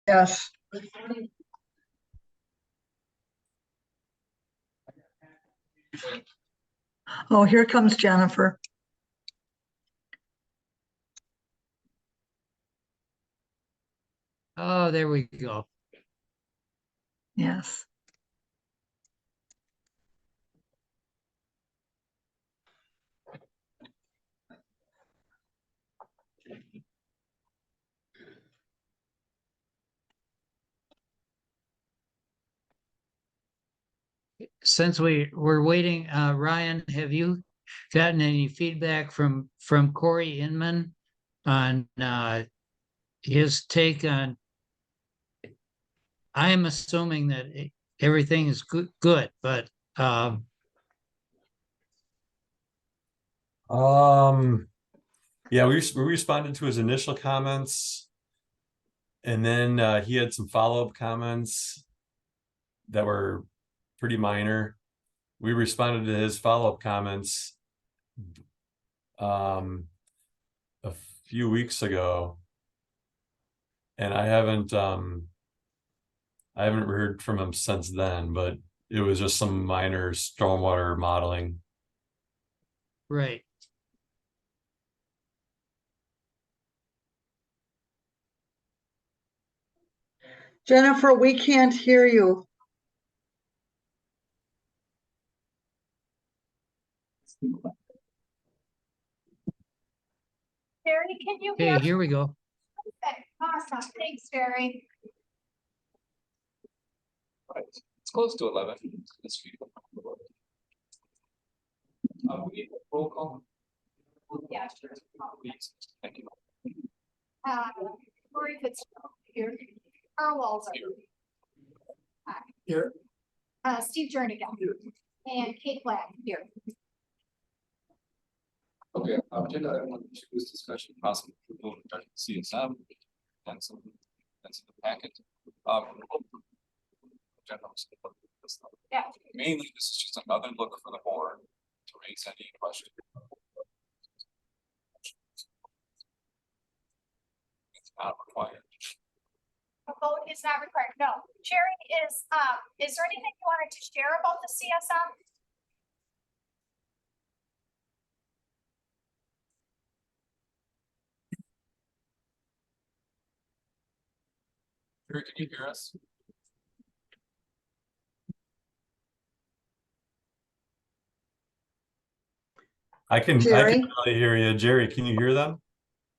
Yes. Oh, here comes Jennifer. Oh, there we go. Yes. Since we're waiting, Ryan, have you gotten any feedback from Corey Inman on his take on? I'm assuming that everything is good, but Yeah, we responded to his initial comments, and then he had some follow-up comments that were pretty minor. We responded to his follow-up comments a few weeks ago, and I haven't heard from him since then, but it was just some minor stormwater modeling. right. Jennifer, we can't hear you. Barry, can you hear? Okay, here we go. Okay, awesome. Thanks, Barry. Right. It's close to 11. This week. We need a roll call. Yeah, sure. Please. Thank you. Corey Fitzgerald here. Carl Walzer. Hi. Here. Steve Jernigan. And Kate Black here. Okay, agenda item 1 is discussion possible approval regarding CSM and some that's in the packet. Yeah. Mainly, this is just another look for the board to raise any question. It's not required. A vote is not required. No. Sherry, is there anything you wanted to share about the CSM? Jerry, can you hear us? I can Jerry? really hear you. Jerry, can you hear them?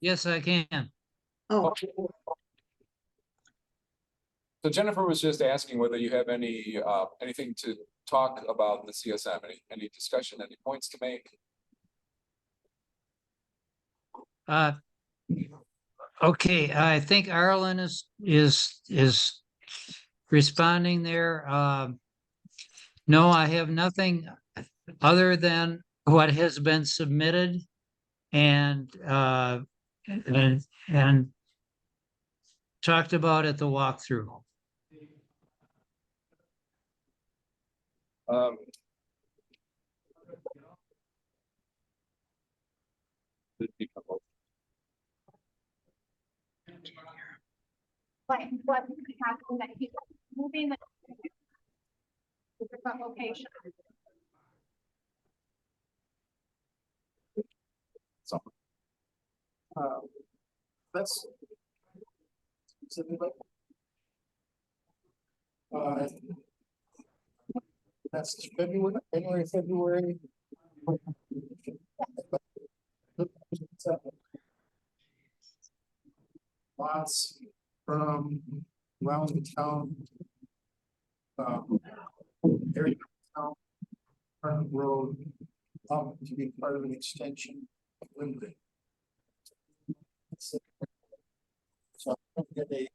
Yes, I can. Oh, So Jennifer was just asking whether you have any anything to talk about the CSM, any discussion, any points to make? Okay, I think Arlen is responding there. No, I have nothing other than what has been submitted and and talked about at the walkthrough. What happened that he's moving the to different location? So, that's that's February. Lots from around the town. Area town, Front Road, to be part of an extension of Linden. So I'm gonna get a,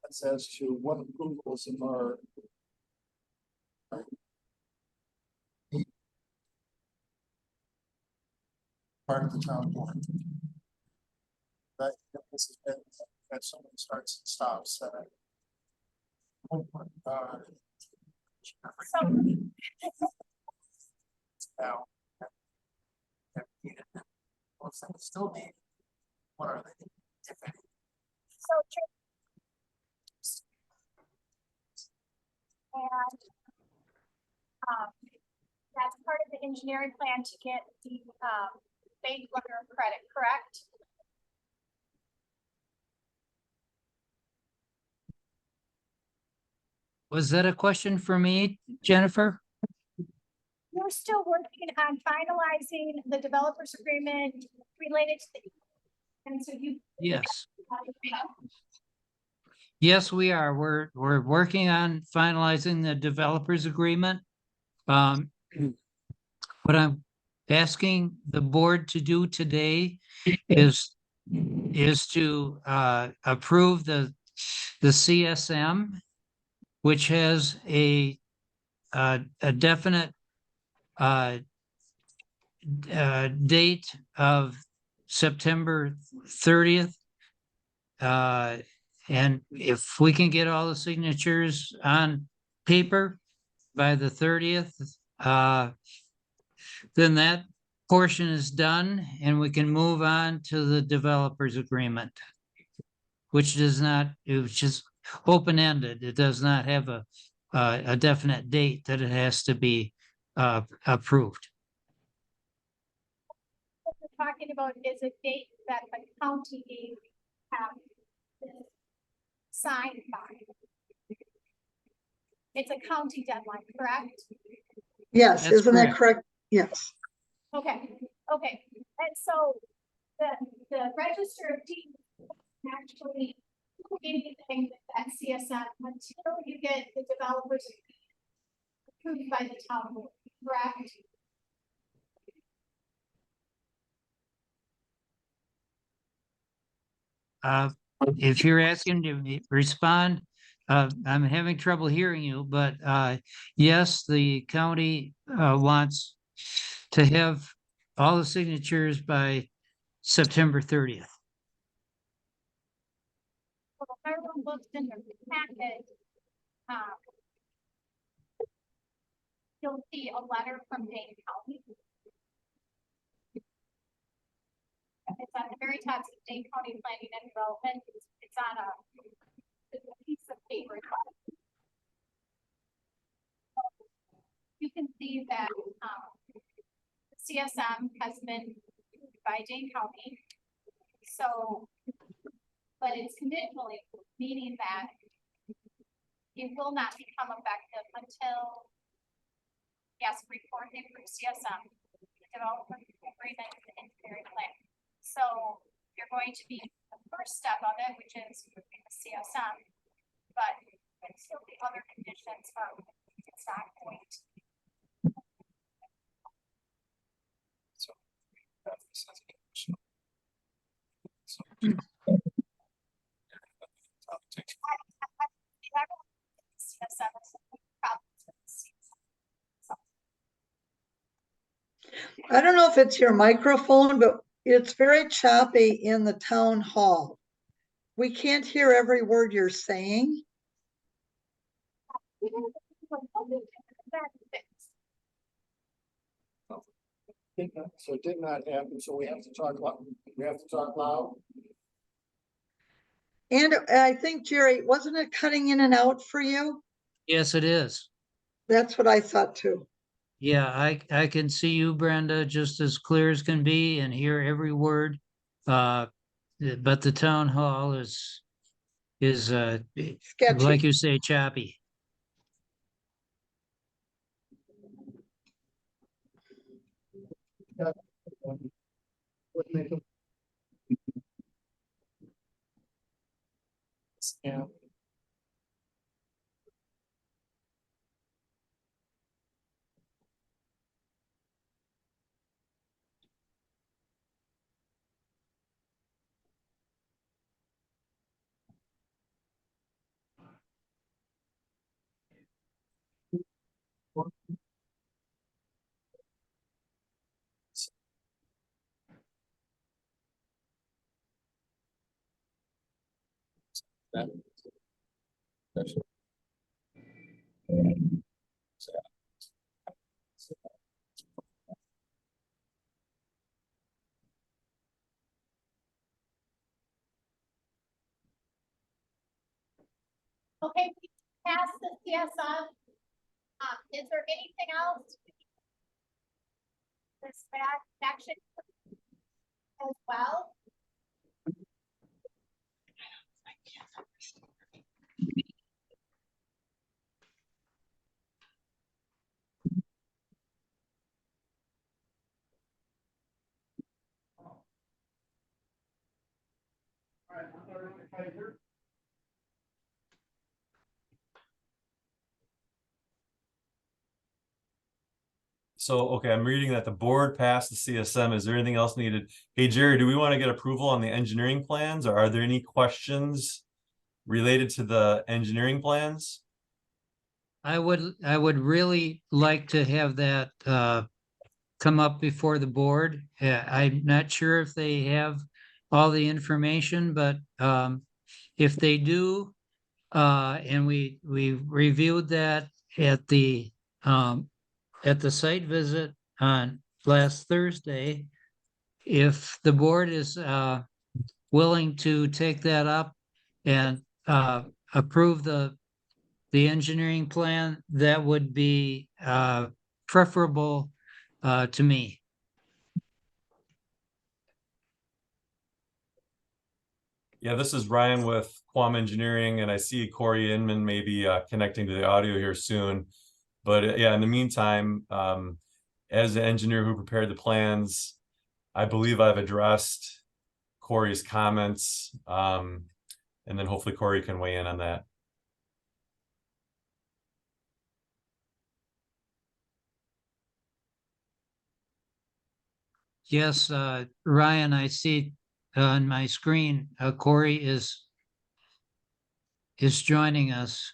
that's as to what approvals are. Part of the town board. That this has been, that someone starts and stops. So Now. Still need. What are they? So That's part of the engineering plan to get the, bank letter of credit, correct? Was that a question for me, Jennifer? We're still working on finalizing the developers agreement related to the, and so you. Yes. Yes, we are. We're working on finalizing the developers agreement. What I'm asking the board to do today is to approve the CSM, which has a definite date of September 30th. And if we can get all the signatures on paper by the 30th, then that portion is done and we can move on to the developers agreement, which does not, it was just open-ended. It does not have a definite date that it has to be approved. What we're talking about is a date that the county have signed by. It's a county deadline, correct? Yes, That's isn't that correct. correct? Yes. Okay, okay, and so the register of deeds actually anything with that CSM until you get the developers approved by the town board, correct? If you're asking to respond, I'm having trouble hearing you, but yes, the county wants to have all the signatures by September 30th. Well, if everyone looks in the packet, you'll see a letter from Dane County. It's at the very top of Dane County Planning and Development. It's on it's a piece of paper. You can see that the CSM has been approved by Dane County. So, but it's conditionally, meaning that it will not become effective until yes, report the approved CSM, development agreement, and engineering plan. So you're going to be the first step of it, which is approving the CSM, but until the other conditions are, it's not going to. I don't know if it's your microphone, but it's very choppy in the town hall. We can't hear every word you're saying. So it did not happen, so we have to talk loud. And I think, Jerry, wasn't it cutting in and out for you? Yes, it is. That's what I thought too. Yeah, I can see you, Brenda, just as clear as can be and hear every word. But the town hall is Sketchy. like you say, choppy. Yeah. Okay, we passed the CSM Is there anything else? This section as well? So, okay, I'm reading that the board passed the CSM. Is there anything else needed? Hey, Jerry, do we want to get approval on the engineering plans, or are there any questions related to the engineering plans? I would really like to have that come up before the board. I'm not sure if they have all the information, but if they do, and we reviewed that at the site visit on last Thursday. If the board is willing to take that up and approve the engineering plan, that would be preferable to me. Yeah, this is Ryan with Quam Engineering, and I see Corey Inman may be connecting to the audio here soon. But yeah, in the meantime, as the engineer who prepared the plans, I believe I've addressed Corey's comments, and then hopefully Corey can weigh in on that. Yes, Ryan, I see on my screen, Corey is joining us.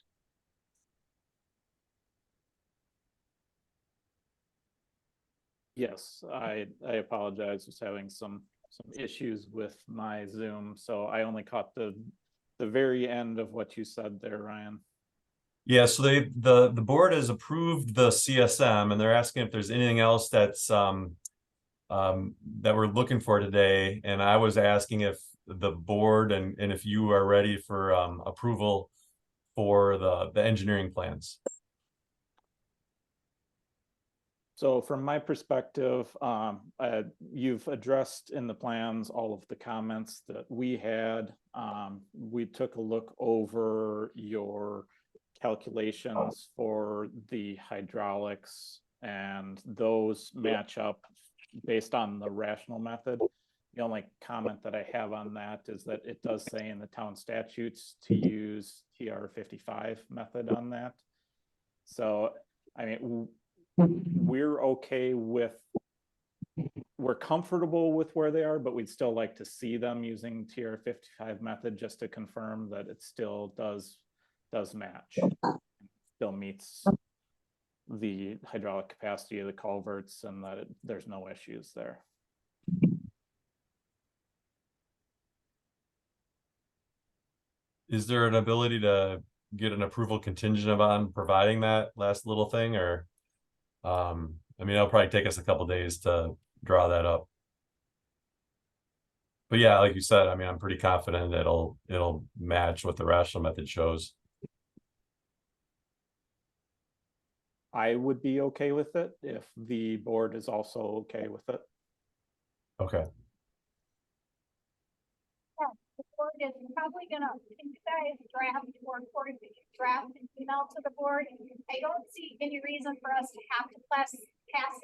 Yes, I apologize. Was having some issues with my Zoom, so I only caught the very end of what you said there, Ryan. Yeah, so the board has approved the CSM, and they're asking if there's anything else that's that we're looking for today. And I was asking if the board and if you are ready for approval for the engineering plans. So from my perspective, you've addressed in the plans all of the comments that we had. We took a look over your calculations for the hydraulics, and those match up based on the rational method. The only comment that I have on that is that it does say in the town statutes to use TR55 method on that. So, I mean, we're okay with, we're comfortable with where they are, but we'd still like to see them using TR55 method just to confirm that it still does match, still meets the hydraulic capacity of the culverts, and that there's no issues there. Is there an ability to get an approval contingent upon providing that last little thing, or I mean, it'll probably take us a couple days to draw that up. But yeah, like you said, I mean, I'm pretty confident that it'll match what the rational method shows. I would be okay with it if the board is also okay with it. Okay. The board is probably gonna, can you guys draft or draft an email to the board? I don't see any reason for us to have to pass the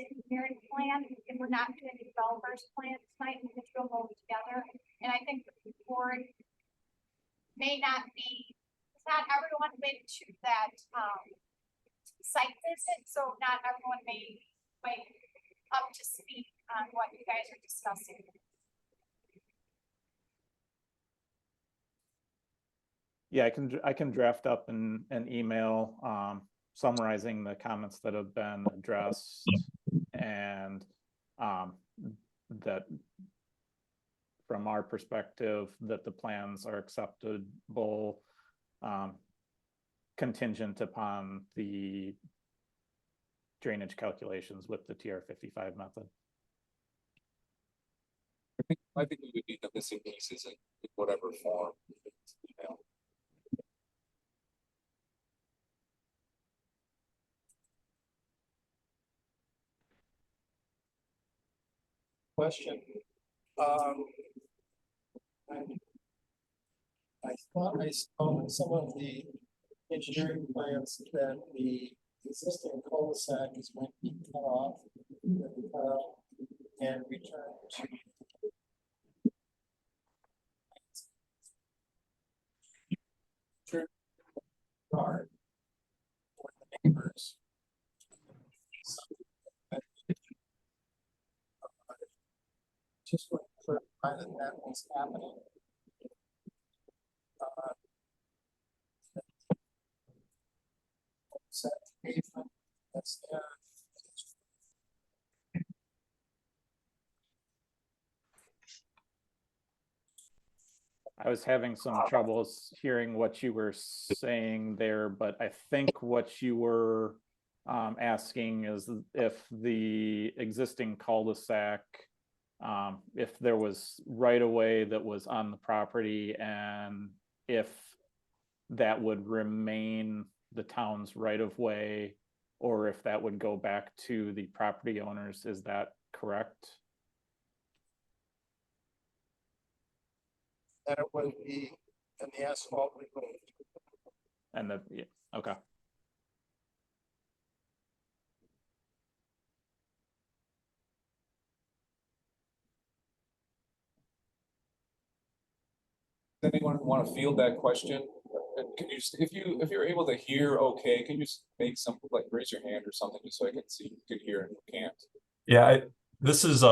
engineering plan if we're not doing the developer's plan tonight. We can still go together. And I think the board may not be, not everyone went to that site visit, so not everyone may be up to speed on what you guys are discussing. Yeah, I can draft up an email summarizing the comments that have been addressed, and that from our perspective that the plans are acceptable, contingent upon the drainage calculations with the TR55 method. I think we would need the missing pieces in whatever form. question. I thought I saw in some of the engineering plans that the existing cul-de-sac is going to be cut off and returned to guard for the neighbors. Just want to clarify that that was happening. Set pavement, that's there. I was having some troubles hearing what you were saying there, but I think what you were asking is if the existing cul-de-sac, if there was right of way that was on the property and if that would remain the town's right of way, or if that would go back to the property owners, is that correct? That it would be, and the asphalt removed. And the, yeah, okay. Does anyone want to field that question? And can you, if you're able to hear, okay, can you just make some, like raise your hand or something, just so I can see, you can hear and you can't? Yeah, this is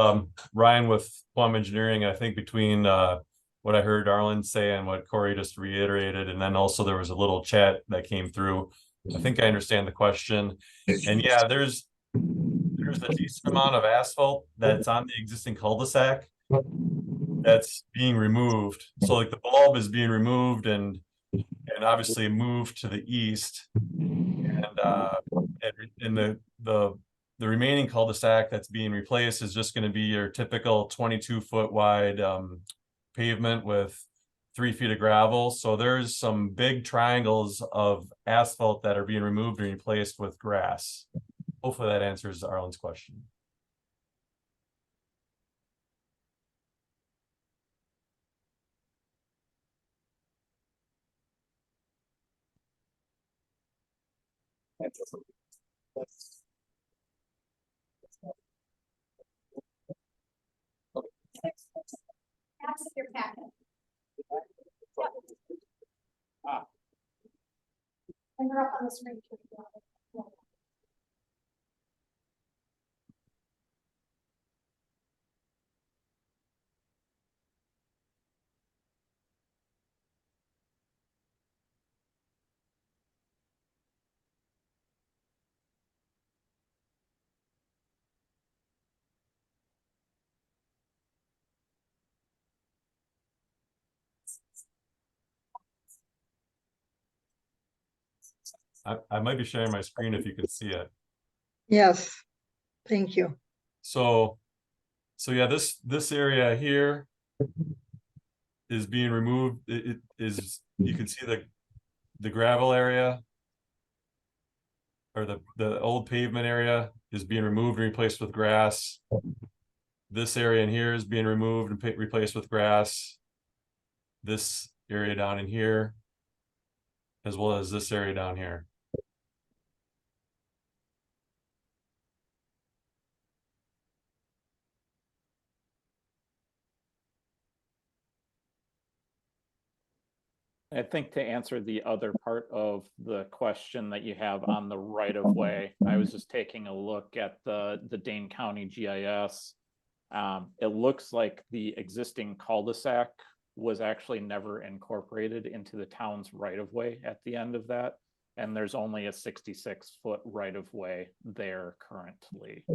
Ryan with Plum Engineering. I think between what I heard Arlen say and what Corey just reiterated, and then also there was a little chat that came through. I think I understand the question. And yeah, there's a decent amount of asphalt that's on the existing cul-de-sac that's being removed. So like the bulb is being removed and obviously moved to the east. And the remaining cul-de-sac that's being replaced is just going to be your typical 22-foot wide pavement with 3 feet of gravel. So there's some big triangles of asphalt that are being removed and replaced with grass. Hopefully that answers Arlen's question. That's your packet. And they're up on the screen. I might be sharing my screen if you can see it. Yes, thank you. So yeah, this area here is being removed. It is, you can see the gravel area or the old pavement area is being removed and replaced with grass. This area in here is being removed and replaced with grass. This area down in here, as well as this area down here. I think to answer the other part of the question that you have on the right of way, I was just taking a look at the Dane County GIS. It looks like the existing cul-de-sac was actually never incorporated into the town's right of way at the end of that. And there's only a 66-foot right of way there currently.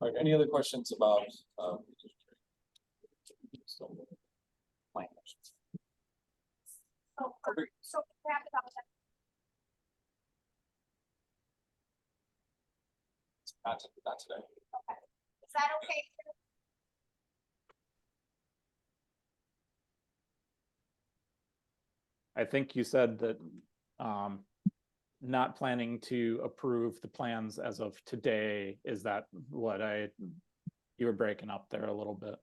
All right, any other questions about plan questions? So wrap it up. Not today. Okay. Is that okay? I think you said that, not planning to approve the plans as of today. Is that what you were breaking up there a little bit?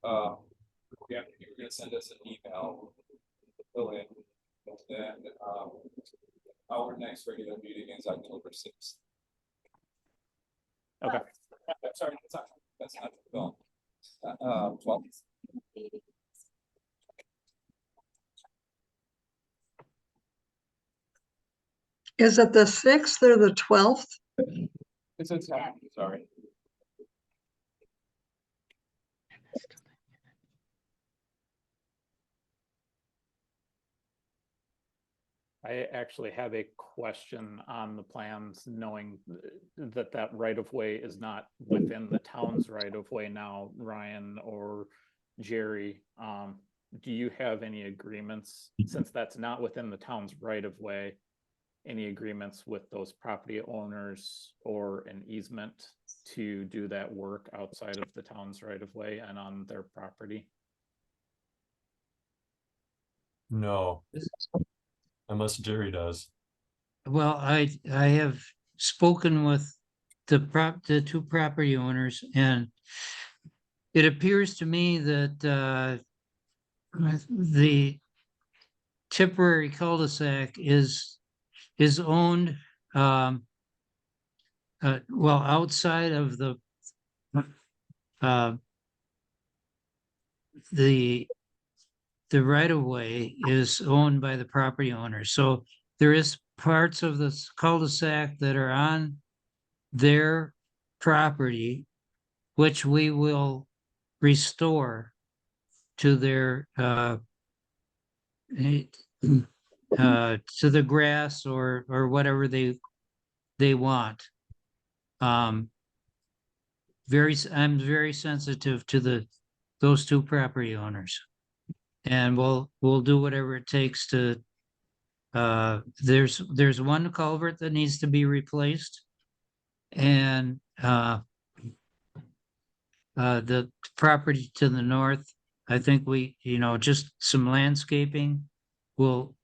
Yeah, you're gonna send us an email. Fill in, and then, our next regular meeting is October 6th. Okay. Sorry, that's not, well, 12th. Is it the 6th or the 12th? It's a time, sorry. I actually have a question on the plans, knowing that right of way is not within the town's right of way now, Ryan or Jerry. Do you have any agreements, since that's not within the town's right of way, any agreements with those property owners or an easement to do that work outside of the town's right of way and on their property? No. Unless Jerry does. Well, I have spoken with the two property owners, and it appears to me that the temporary cul-de-sac is owned well outside of the right of way is owned by the property owner. So there is parts of this cul-de-sac that are on their property, which we will restore to their to the grass or whatever they want. I'm very sensitive to those two property owners. And we'll do whatever it takes to, there's one culvert that needs to be replaced. And the property to the north, I think just some landscaping will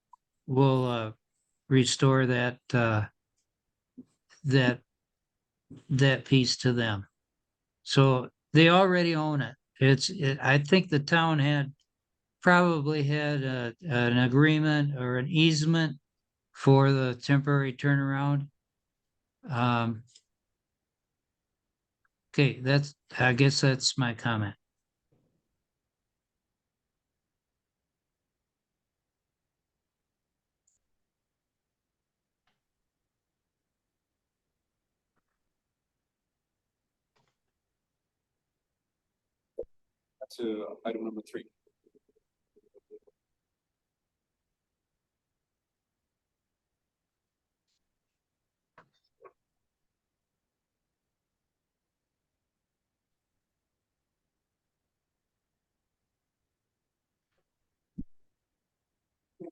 restore that piece to them. So they already own it. I think the town probably had an agreement or an easement for the temporary turnaround. Okay, I guess that's my comment. To item number 3.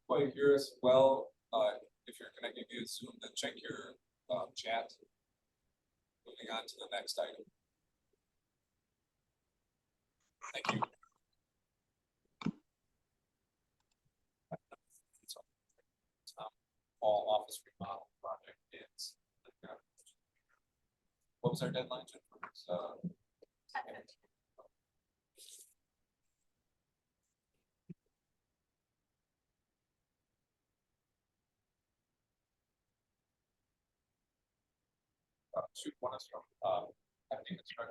Quite hear us well, if you're connected via Zoom, then check your chat. Moving on to the next item. Thank you. All office remodel project is. What was our deadline? Shoot, one is from I think it's from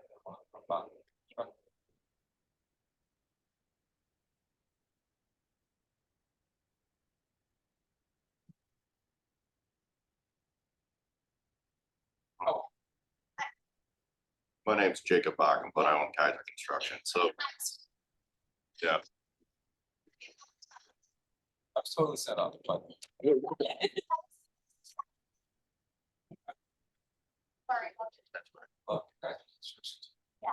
Bob. Oh, My name's Jacob Bakken, but I own Kaiser Construction, so. Yeah. I was totally set up, but. Sorry. Okay. Yeah.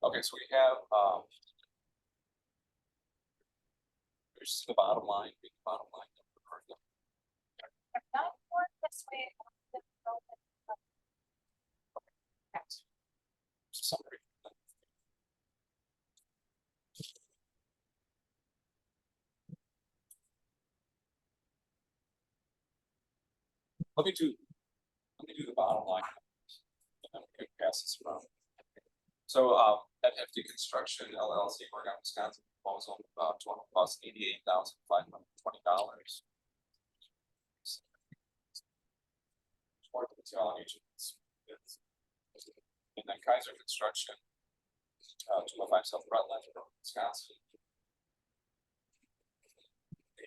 Okay, so we have, here's the bottom line, bottom line. Not work this way. Summary. let me do the bottom line. And then we can pass this around. So, at Hefty Construction LLC, Oregon, Wisconsin, proposal, total cost $88,520. More detail on each of these bids. And then Kaiser Construction, 205 South Rutland, Wisconsin.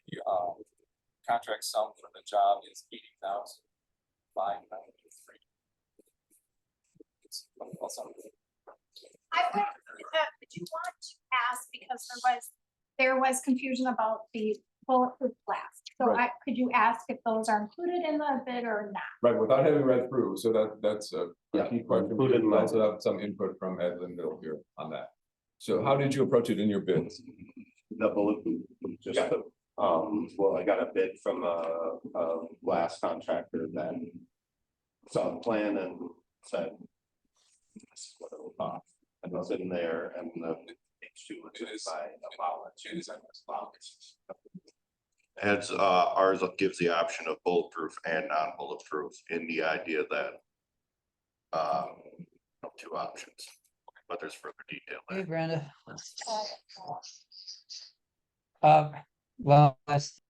The, contract sum for the job is $80,593. I would, did you want to ask, because there was confusion about the bulletproof glass. So Right. could you ask if those are included in the bid or not? Right, without having read through, so that's a key question. included in We my also have some input from Ed Linville here on that. So how did you approach it in your bids? The bulletproof, just, Yeah. well, I got a bid from a glass contractor that saw the plan and said, this is what it will cost. And it's in there and the H2 was It is- by allowance. it is allowance. Heads, ours gives the option of bulletproof and non-bulletproof in the idea that two options, but there's further detail Hey, there. Brenda. Well, that's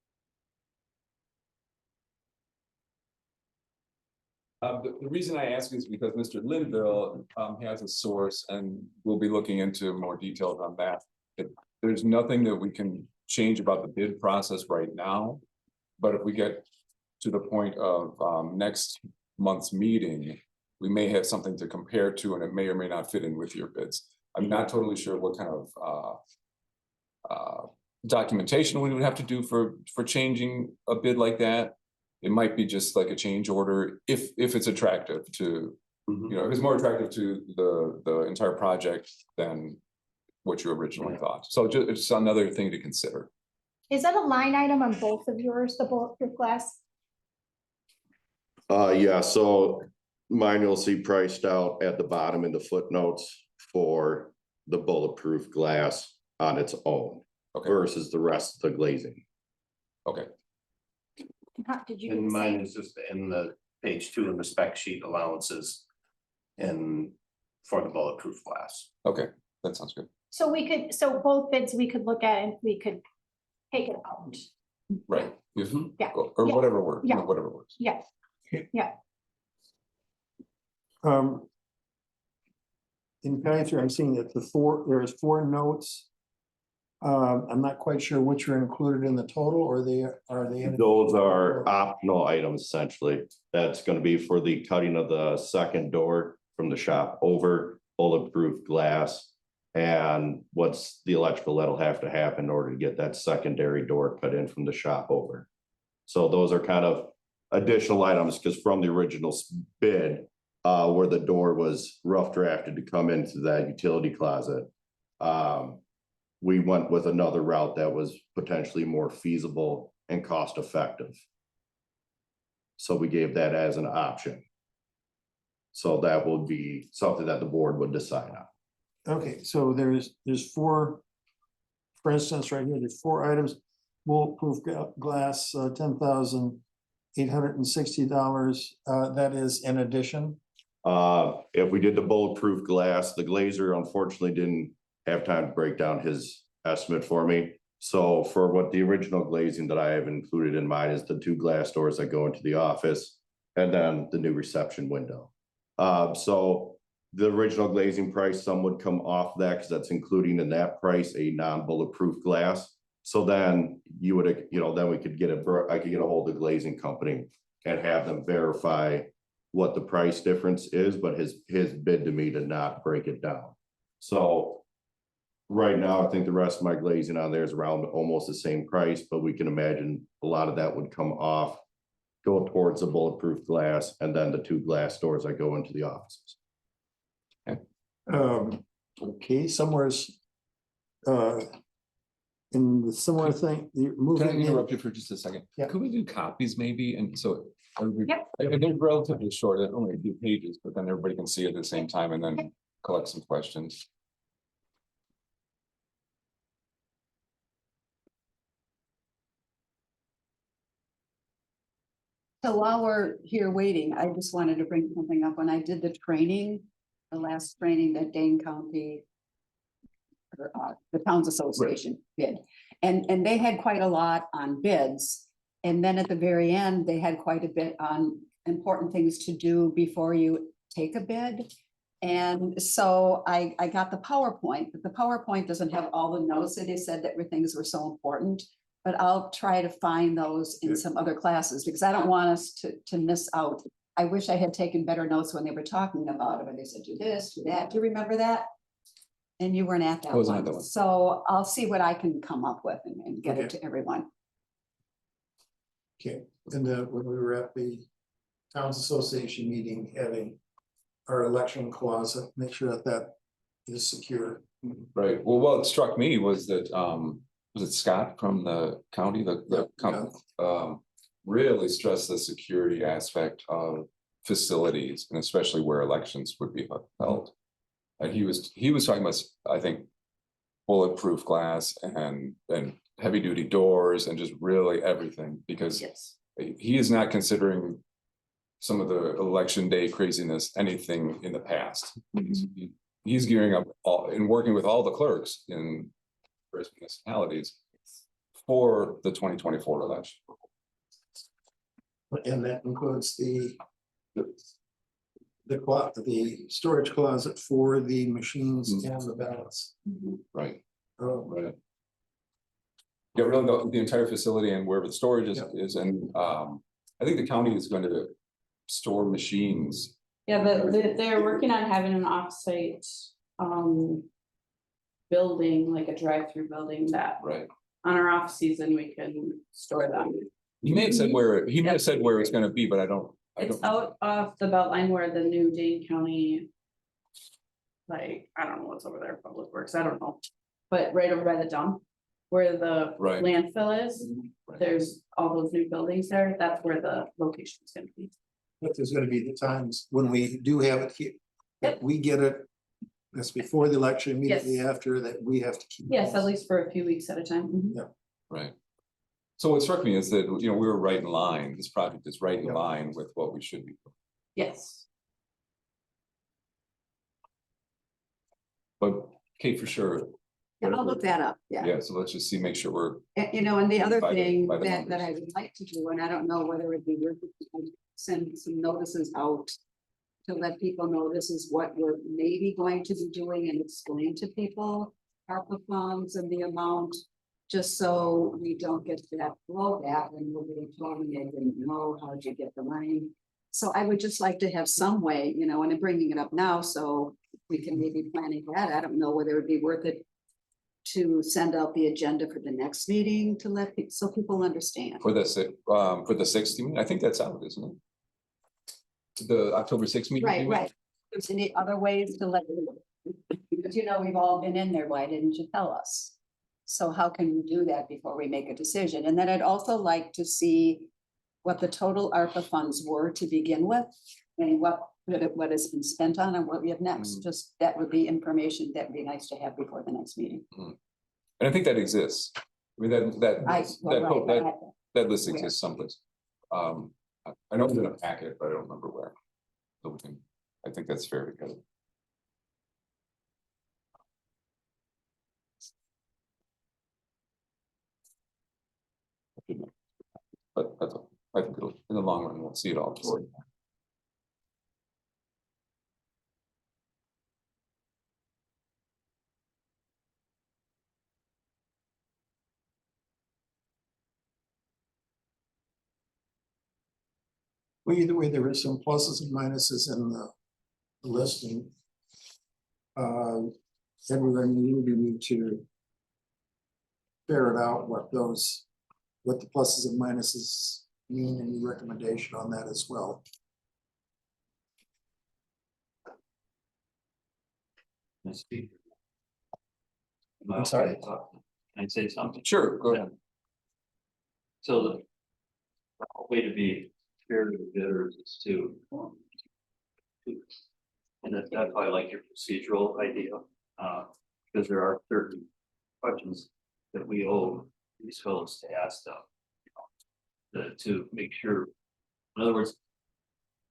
The reason I ask is because Mr. Linville has a source and we'll be looking into more details on that. There's nothing that we can change about the bid process right now. But if we get to the point of next month's meeting, we may have something to compare to and it may or may not fit in with your bids. I'm not totally sure what kind of documentation we would have to do for changing a bid like that. It might be just like a change order if it's attractive to, you know, if it's more attractive to the entire project than what you originally thought. So it's another thing to consider. Is that a line item on both of yours, the bulletproof glass? Yeah, so mine you'll see priced out at the bottom in the footnotes for the bulletproof glass on its own Okay, versus the rest of the glazing. okay, Did you? And say- mine is just in the page 2 of the spec sheet allowances. And for the bulletproof glass. okay, that sounds good. So both bids we could look at and we could take it out. Right. If- Yeah, Or yeah, whatever works, yeah. whatever works. Yeah, In Kaiser, I'm seeing that there's 4 notes. I'm not quite sure which are included in the total, or are they? Those are optional items essentially. That's gonna be for the cutting of the second door from the shop over, bulletproof glass. And what's the electrical that'll have to happen in order to get that secondary door cut in from the shop over. So those are kind of additional items, because from the original bid, where the door was rough drafted to come into that utility closet. We went with another route that was potentially more feasible and cost effective. So we gave that as an option. So that would be something that the board would decide on. Okay, so there's 4, for instance, right here, there's 4 items. Bulletproof glass, $10,860. That is in addition. If we did the bulletproof glass, the glazer unfortunately didn't have time to break down his estimate for me. So for what the original glazing that I have included in mine is the 2 glass doors that go into the office and then the new reception window. So the original glazing price, some would come off that because that's including in that price a non-bulletproof glass. So then you would, then we could I could get a hold of the glazing company and have them verify what the price difference is, but his bid to me did not break it down. So right now, I think the rest of my glazing on there is around almost the same price, but we can imagine a lot of that would come off, go towards the bulletproof glass, and then the 2 glass doors that go into the offices. Okay, somewhere's in the similar thing, you're Can I moving in. interrupt you for just a second? Yeah. Could we do copies maybe? And so. Yep. They're relatively short, they're only a few pages, but then everybody can see it at the same time and then collect some questions. So while we're here waiting, I just wanted to bring something up. When I did the training, the last training that Dane County or, the Towns Association did, and they had quite a lot on bids. And then at the very end, they had quite a bit on important things to do before you take a bid. And so I got the PowerPoint, but the PowerPoint doesn't have all the notes that they said that things were so important. But I'll try to find those in some other classes because I don't want us to miss out. I wish I had taken better notes when they were talking about it, but they said, do this, do that. Do you remember that? And you weren't at that I wasn't at one. that one. So I'll see what I can come up with and get it to everyone. Okay, and when we were at the Towns Association meeting, having our election clause, make sure that that is secure. Right, well, what struck me was that, was it Scott from the county, the county, really stressed the security aspect of facilities and especially where elections would be held. And he was talking about, I think, bulletproof glass and heavy duty doors and just really everything, because Yes. he is not considering some of the election day craziness, anything in the past. He's gearing up and working with all the clerks in various municipalities for the 2024 election. And that includes the storage closet for the machines and the ballots. Right. Oh, Right. Yeah, really the entire facility and wherever the storage is, and I think the county is going to store machines. Yeah, but they're working on having an offsite building, like a drive-through building that Right. on our off season, we can store them. He may have said where it's gonna be, but I don't. It's out off the belt line where the new Dane County. Like, I don't know what's over there, Public Works, I don't know, but right over by the dump, where the Right. landfill is, Right. there's all those new buildings there, that's where the location is gonna be. but there's gonna be the times when we do have it here, that we get it. That's before the election, immediately Yes. after that, we have to keep. Yes, at least for a few weeks at a time. Mhm. Right. So what struck me is that, we were right in line, this project is right in Yeah. line with what we should be. Yes. But Kate, for sure, Yeah, I'll look that up. yeah, so let's just make sure we're, And the other By the- thing by the that I numbers. would like to do, and I don't know whether it'd be worth it, to send some notices out. To let people know this is what we're maybe going to be doing and explain to people ARPA funds and the amount. Just so we don't get to that blowback and we'll be told they didn't know, how'd you get the money? So I would just like to have some way, and I'm bringing it up now, so we can maybe plan ahead. I don't know whether it would be worth it. To send out the agenda for the next meeting to let people, so people understand. for the 6th, I think that's out, isn't it? The October 6th meeting. Right, right. There's any other ways to let, because we've all been in there, why didn't you tell us? So how can we do that before we make a decision? And then I'd also like to see what the total ARPA funds were to begin with. And what has been spent on and what we have next, just that would be information that would be nice to have before the next meeting. And I think that exists. I mean, that list exists someplace. I know it's in a packet, but I don't remember where. So I think that's fair to go. But that's, I think it'll, in the long run, we'll see it all. Well, either way, there is some pluses and minuses in the listing. Everyone really need to ferret out what the pluses and minuses mean, and your recommendation on that as well. I'm sorry? Can I say something? Sure, go ahead. So the way to be fair to the bidders is to. And that's why I like your procedural idea, because there are certain questions that we owe these fellows to ask them. To make sure In other words,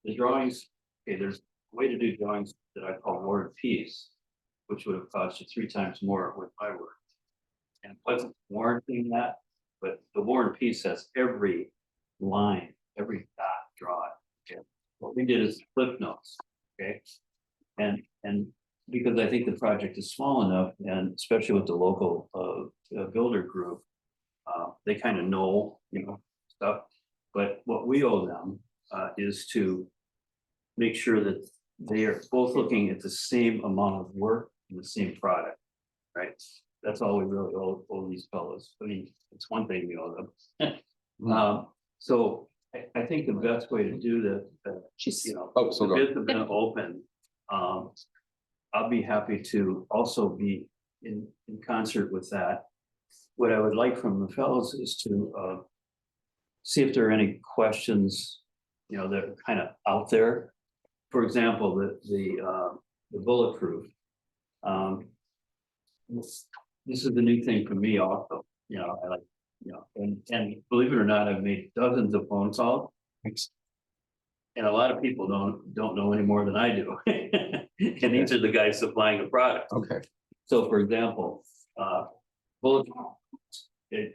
the drawings, okay, there's a way to do drawings that I call War and Peace, which would have cost you 3 times more with my work. And it wasn't warranting that, but the War and Peace has every line, every dot drawn. Okay? What we did is flip notes, okay? And because I think the project is small enough, and especially with the local builder group, they kind of know, stuff. But what we owe them is to make sure that they are both looking at the same amount of work and the same product, right? That's all we really owe these fellows. I mean, it's one thing we owe them. So I think the best way to do that, the bids have been open. I'll be happy to also be in concert with that. What I would like from the fellows is to see if there are any questions, that are kind of out there. For example, the bulletproof. This is the new thing for me also, I like, and believe it or not, I've made dozens of phone calls. And a lot of people don't know any more than I do. And these are the guys supplying the product. Okay. So for example, bullet,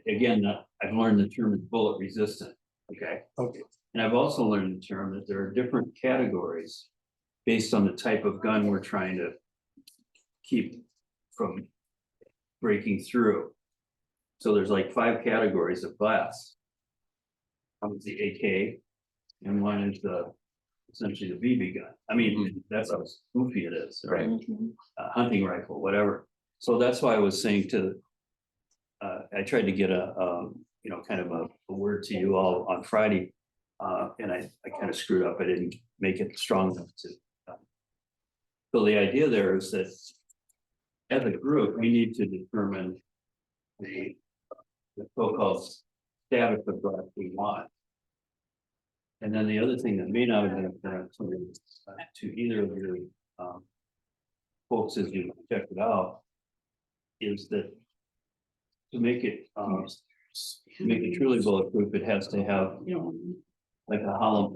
again, I've learned the term is bullet resistant, okay? Okay. And I've also learned the term that there are different categories based on the type of gun we're trying to keep from breaking through. So there's like 5 categories of glass. One is the AK, and one is essentially the BB gun. I mean, that's how goofy it is, right? Hunting rifle, whatever. So that's why I was saying I tried to get kind of a word to you all on Friday. And I kind of screwed up. I didn't make it strong enough to. So the idea there is that as a group, we need to determine the so-called status of what we want. And then the other thing that may not have been apparent to either of your folks as you check it out is that to make it truly bulletproof, it has to have like a hollow.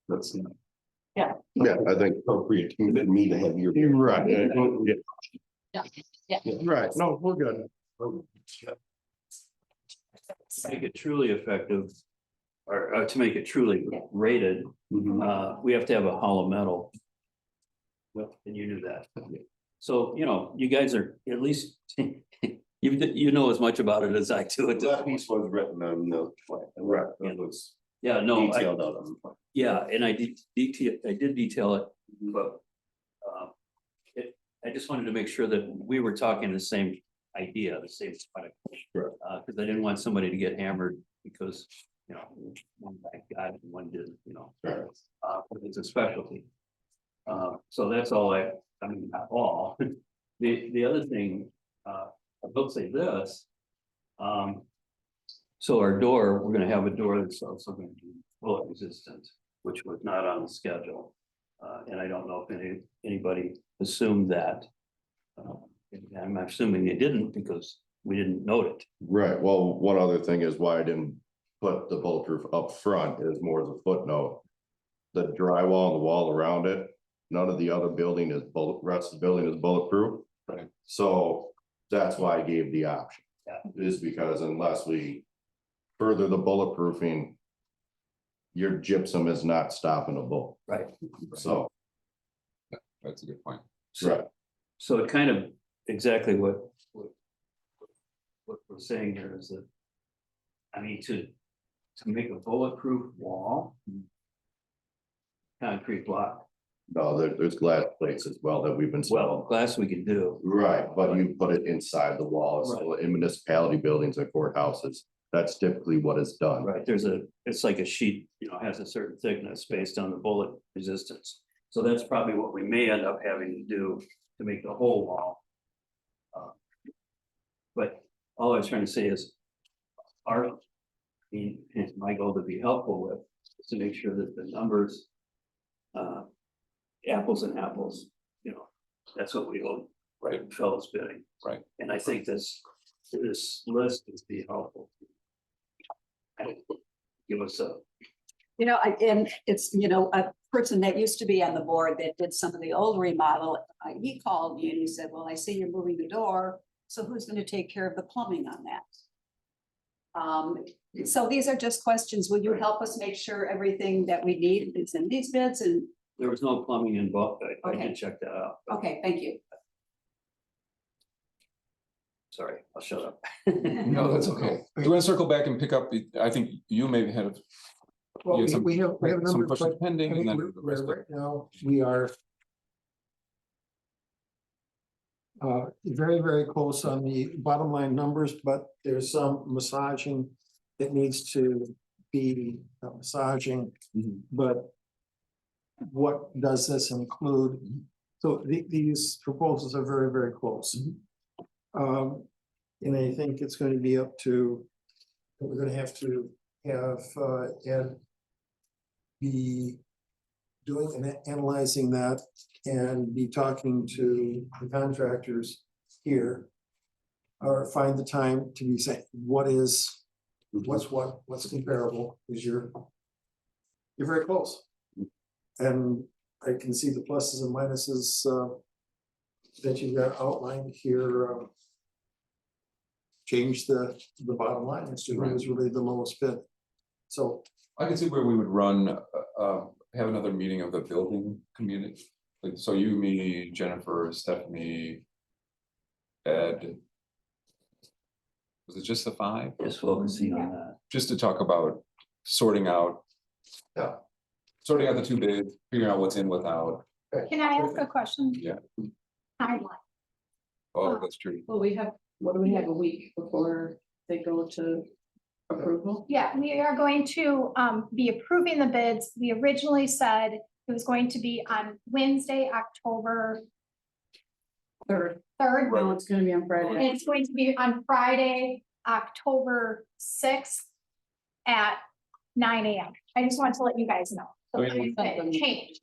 That's not. Yeah, I think appropriate for me to have your. Right. Yeah. Right, no, we're good. To make it truly effective, or to make it truly rated, we have to have a hollow metal. Well, and you knew that. So, you guys are at least, you know as much about it as I do. That piece was written on the plan, right, it was detailed out on the plan. Yeah, and I did detail it, but I just wanted to make sure that we were talking the same idea, the same product. Because I didn't want somebody to get hammered because, one guy got it and one didn't, but it's a specialty. So that's all not all. The other thing, I will say this. So our door, we're gonna have a door that's also going to be bullet resistant, which was not on the schedule. And I don't know if anybody assumed that. I'm assuming they didn't because we didn't note it. Right, well, one other thing is why I didn't put the bulletproof up front is more as a footnote. The drywall and the wall around it, none of the other building is rest of the building is bulletproof. Right. So that's why I gave the option. Yeah. Is because unless we further the bulletproofing, your gypsum is not stopping a bullet. Right. So. That's a good point. Right. So it kind of exactly what we're saying here is that, to make a bulletproof wall, concrete block. No, there's glass plates as well that we've been. Well, glass we can do. Right, but you put it inside the walls, so in municipality buildings and courthouses, that's typically what is done. Right, it's like a sheet, has a certain thickness based on the bullet resistance. So that's probably what we may end up having to do to make the whole wall. But all I was trying to say is my goal to be helpful with is to make sure that the numbers, apples and apples, that's what we owe, right, fellows bidding. Right. And I think this list is be helpful. what's up? You know, and it's, you know, a person that used to be on the board that did some of the old remodel, he called me and he said, well, I see you're moving the door, so who's gonna take care of the plumbing on that? So these are just questions. Will you help us make sure everything that we need is in these bids? And, There was no plumbing involved. I Okay. did check that out. okay, thank you. Sorry, I'll shut up. No, that's okay. Do you want to circle back and pick up the, I think you maybe had Well, You have some- we have a some number of questions questions pending and then right now, we are very, very close on the bottom line numbers, but there's some massaging that needs to be massaging, Mhm. but what does this include? So these proposals are very, very close. And I think it's going to be up to, we're going to have Ed be doing and analyzing that and be talking to the contractors here. Or find the time to be saying, what's comparable, because you're very close. And I can see the pluses and minuses that you've got outlined here. Change the bottom line, it's just was really the lowest bid. So I can see where we would run, have another meeting of the building community. Like, so you, me, Jennifer, Stephanie, Ed. Was it just the 5? Just focusing on that. Just to talk about sorting out. Yeah. Sorting out the 2 bids, figuring out what's in, without. Can I ask a question? Yeah. Timeline. Oh, that's true. Well, we have, what do we have, a week before they go to approval? Yeah, we are going to be approving the bids. We originally said it was going to be on Wednesday, October Third. 3rd. No, it's gonna be on And Friday. it's going to be on Friday, October 6th at 9 AM. I just wanted to let you guys know. So it changed.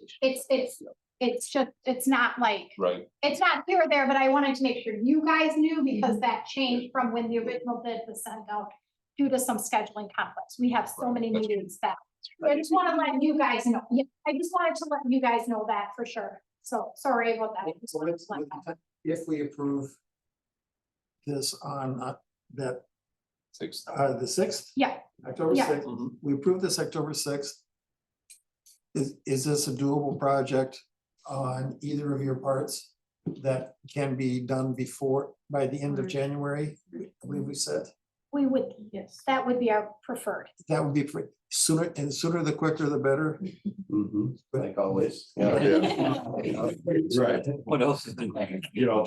It's just, it's not like, Right, it's not here or there, but I wanted to make sure you guys knew because that changed from when the original bid was sent out due to some scheduling conflicts. We have so many That's meetings that, I just want to let you guys know. Yeah, I just wanted to let you guys know that for sure. So sorry about that. I just wanted to let that. if we approve this on that, 6. the 6th? Yeah. October Yeah. 6th, Mhm. we approve this October 6th. Is this a doable project on either of your parts that can be done by the end of January? I believe we said, We would, yes, that would be our preferred. that would be sooner, and sooner the quicker the better. Like always. Right, What else is in? you know,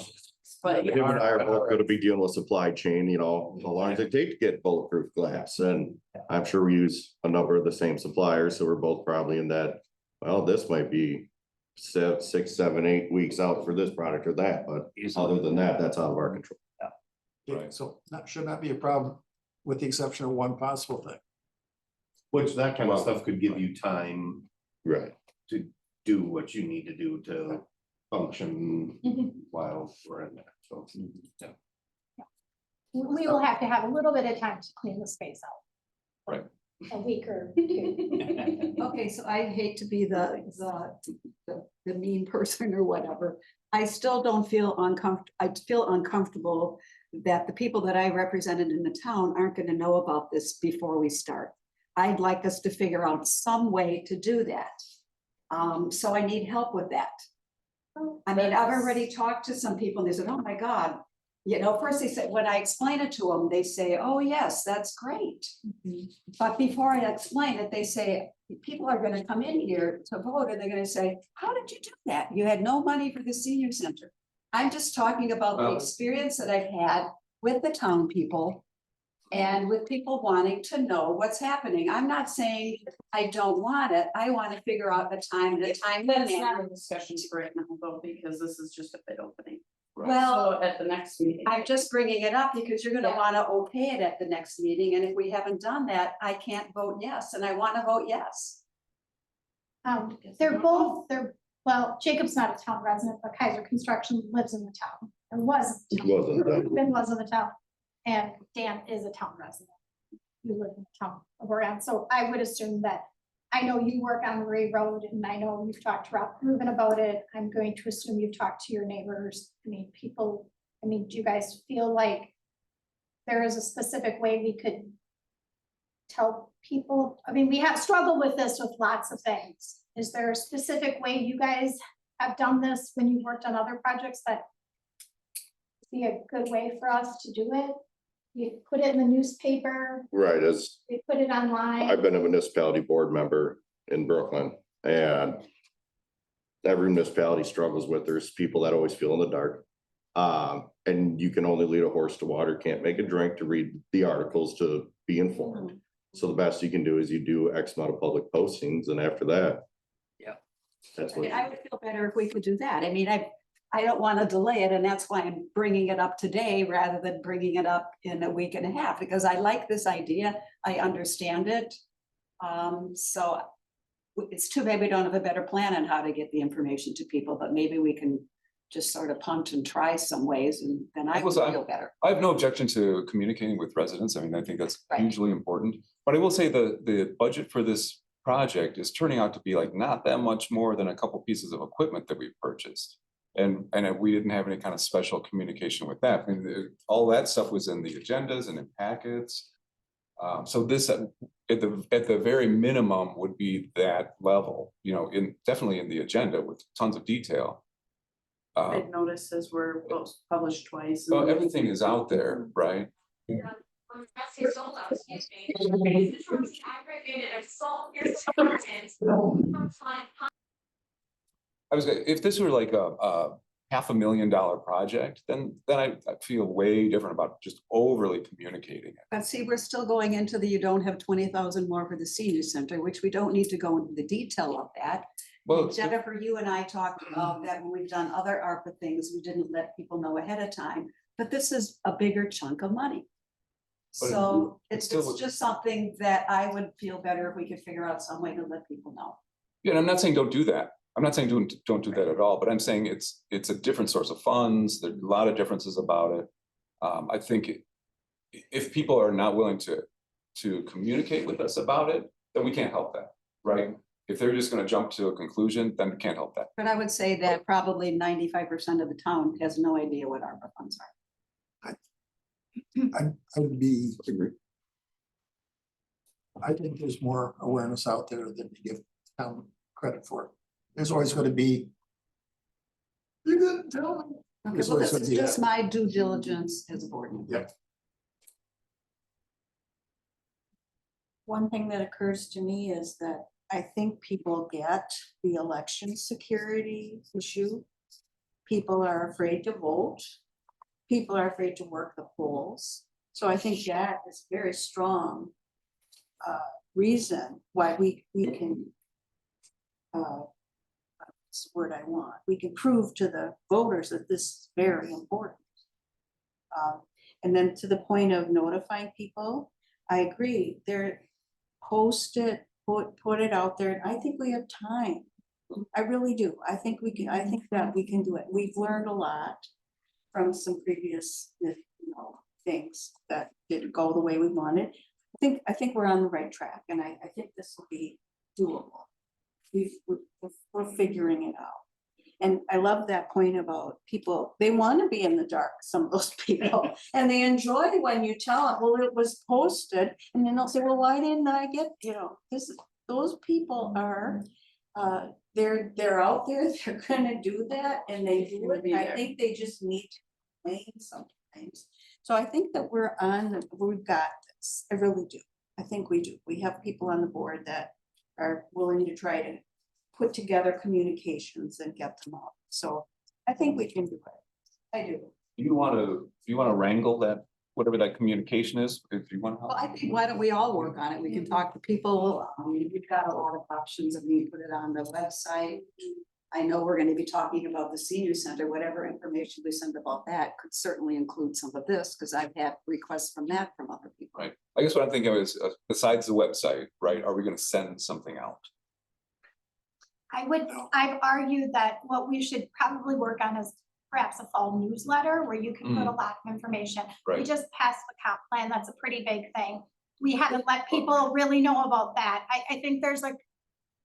But him and I are both gonna be dealing with supply chain, you know, how long does it take to get bulletproof glass? And I'm sure we use a number of the same suppliers, so we're both probably in that, well, this might be 6, 7, 8 weeks out for this product or that, but other than that, that's out of our control. Okay, so that should not be a problem, with the exception of one possible thing. Which that kind of stuff could give you time Right. to do what you need to do to function while we're in there, so. Yeah. We will have to have a little bit of time to clean the space out. Right. A week or 2. Okay, so I hate to be the mean person or whatever. I still don't feel uncomfortable. I feel uncomfortable that the people that I represented in the town aren't gonna know about this before we start. I'd like us to figure out some way to do that. So I need help with that. I mean, I've already talked to some people and they said, oh my God. You know, first they said, when I explain it to them, they say, oh, yes, that's great. But before I explain it, they say, people are gonna come in here to vote and they're gonna say, how did you do that? You had no money for the senior center. I'm just talking about the Well- experience that I've had with the town people and with people wanting to know what's happening. I'm not saying I don't want it. I want to figure out the time, That's not a discussion right now, though, because this is just a bid opening. Well, So at the next meeting. I'm just bringing it up because you're gonna Yeah. wanna okay it at the next meeting, and if we haven't done that, I can't vote yes, and I wanna vote yes. Well, Jacob's not a town resident, but Kaiser Construction lives in the town, or was. Was in the town. Been was in the town, and Dan is a town resident. you live in the town of Oregon, so I would assume that, I know you work on Ray Road, and I know you've talked to Rob Rubin about it. I'm going to assume you've talked to your neighbors. I mean, people, I mean, do you guys feel like there is a specific way we could tell people? I mean, we have struggled with this with lots of things. Is there a specific way you guys have done this when you've worked on other projects that be a good way for us to do it? You put it in the newspaper, Right, as we put it online. I've been a municipality board member in Brooklyn, and every municipality struggles with, there's people that always feel in the dark. And you can only lead a horse to water, can't make a drink, to read the articles, to be informed. So the best you can do is you do X amount of public postings, and after that. Yeah. That's I what. mean, I would feel better if we could do that. I mean, I don't want to delay it, and that's why I'm bringing it up today rather than bringing it up in a week and a half, because I like this idea. I understand it. So it's too bad we don't have a better plan on how to get the information to people, but maybe we can just sort of punt and try some ways, and then I would feel better. I have no objection to communicating with residents. I mean, I think that's Right. hugely important. But I will say the budget for this project is turning out to be like not that much more than a couple pieces of equipment that we purchased. And we didn't have any kind of special communication with that. I mean, all that stuff was in the agendas and in packets. So this at the very minimum would be that level, you know, definitely in the agenda with tons of detail. Bid notices were published twice. So everything is out there, right? If this were like a $500,000 project, then I feel way different about just overly communicating it. But see, we're still going into the, you don't have 20,000 more for the senior center, which we don't need to go into the detail of that. Well, Jennifer, you and I talked about that when we've done other ARPA things, we didn't let people know ahead of time, but this is a bigger chunk of money. But So it it's still would- just something that I would feel better if we could figure out some way to let people know. yeah, and I'm not saying don't do that. I'm not saying don't do that at all, but I'm saying it's a different source of funds. There's a lot of differences about it. I think if people are not willing to communicate with us about it, then we can't help that, right? If they're just gonna jump to a conclusion, then we can't help that. But I would say that probably 95% of the town has no idea what ARPA funds are. I'd be. I think there's more awareness out there than we give town credit for. There's always gonna be. You didn't tell me. Okay, There's well, always this gonna is be just that. my due diligence as a board member. Yep. One thing that occurs to me is that I think people get the election security issue. People are afraid to vote. People are afraid to work the polls. So I think that is very strong reason why we can what's the word I want? We can prove to the voters that this is very important. And then to the point of notifying people, I agree. They're post it, put it out there. I think we have time. I really do. I think that we can do it. We've learned a lot from some previous, things that didn't go the way we wanted. I think we're on the right track, and I think this will be doable. We're figuring it out. And I love that point about people, they want to be in the dark, some of those people, and they enjoy when you tell them, well, it was posted, and then they'll say, well, why didn't I get, those people are, they're out there, they're gonna do that, and they do it. I think they just need to explain sometimes. So I think that we've got this. I really do. I think we do. We have people on the board that are willing to try to put together communications and get them out. So I think we can do it. I do. Do you wanna wrangle that, whatever that communication is, if you want to help? Well, I think, why don't we all work on it? We can talk to people. We've got a lot of options. I mean, put it on the website. I know we're gonna be talking about the senior center, whatever information we send about that could certainly include some of this, because I've had requests from that from other people. Right. I guess what I'm thinking of is, besides the website, right, are we gonna send something out? I've argued that what we should probably work on is perhaps a fall newsletter where you can put a lot of information. We Right. just passed the comp plan. That's a pretty big thing. we haven't let people really know about that. I think there's like,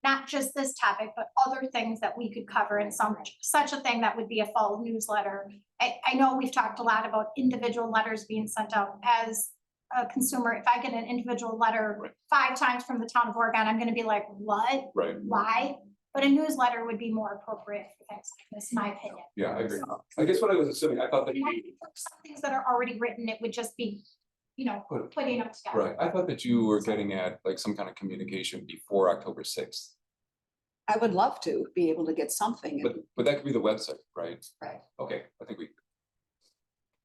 not just this topic, but other things that we could cover in such a thing that would be a fall newsletter. I know we've talked a lot about individual letters being sent out as a consumer. If I get an individual letter 5 times from the town of Oregon, I'm gonna be like, what? Right. Why? But a newsletter would be more appropriate for things like this, in my opinion. Yeah, I agree. I guess what I was assuming, I thought that, And I think for some things that are already written, it would just be, putting them together. right, I thought that you were getting at like some kind of communication before October 6th. I would love to be able to get something. But that could be the website, right? Right. Okay, I think we.